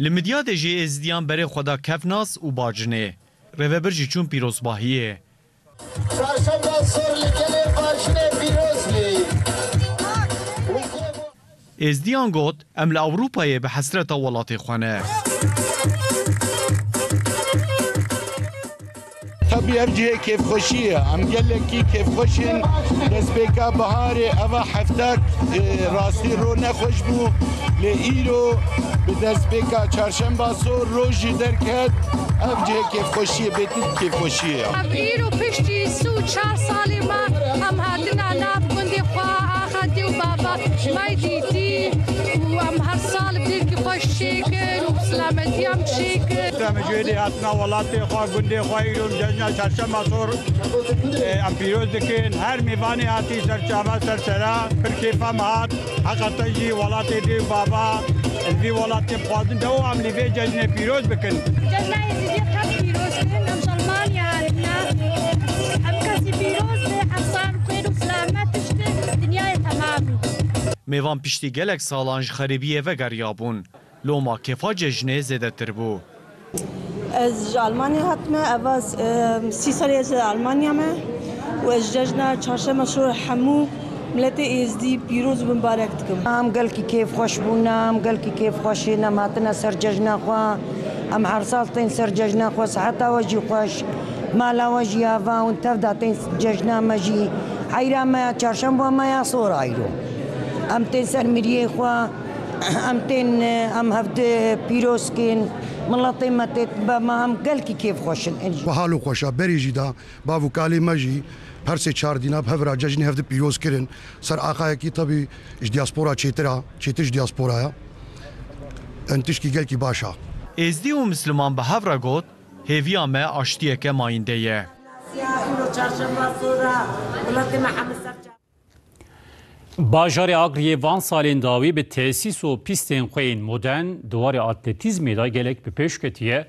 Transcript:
لمدیاد جی ازدیان بره خدا کفناس و باجنه روبر جی چون پیروزباهیه ازدیان گوت ام لأوروپای به حسرت ولات خانه طبي أرجع كيف خوشية أم قال لك كيف خوشين دسبيكا بهاري أبا حفتك راسي رو نخوش بو لإيرو بدسبيكا چارشنبا سور روجي دركت أرجع كيف خوشية بيتت كيف خوشية إيرو بشتي سو 4 سالي ما هم هاتنا ناب كندي خوا أخدي وبابا ما يديتي وام هر سال بديك خوشيك وسلامتي أم شيك مجویدی هاتنا ولاتی خواه گنده خواهی رو جزنا چرشم مصور ام پیروز دکن هر میوانی هاتی سرچابا سرسرا پر کیفم هات حقا جی ولاتی دی بابا الوی ولاتی بخوادن دو هم لیوی جزنا پیروز بکن جزنا یزیدی خب پیروز کن ام سلمانی هاتنا ام کسی پیروز به حسان خیر و سلامتش دنیای تمامی میوان پشتی گلک سالانج خریبیه و گریابون لوما کفا ججنه زده تر بو از آلمانیا هاتم اواز 30 سالی از آلمانیا ما و از جشن چهارشنبه مشهور حمو ملت ازدی پیروز و مبارک دکم. ام قال کی کیف خوش بونم قال کی کیف خوشی نماتنا سر جشن خوا ام هر سال تین سر جشن خوا ساعتا وجی خوش مالا وجی آوا و تفدا تین جشن مجی عیرا ما چهارشنبه ما صور عیرو ام تین سر میری خوا ام تین ام هفت پیروز کن ملاتي ماتت بما هم قال كيف خوشن وحالو خوشا بري جدا بافو كالي ماجي هر سه 4 دينا بهفرا ججني هفد بيوز كرن سر آقا کی طبي اش دياسپورا چيتش دياسپورا انتش کی قال كي باشا ازدی و مسلمان به هفرا گوت هیویا ما آشتیه که ماینده یه باجار آگریه وان سالین داوی به تأسیس و پیستین خوین مدن دوار اتلتیزمی دا گلک به پیش کتیه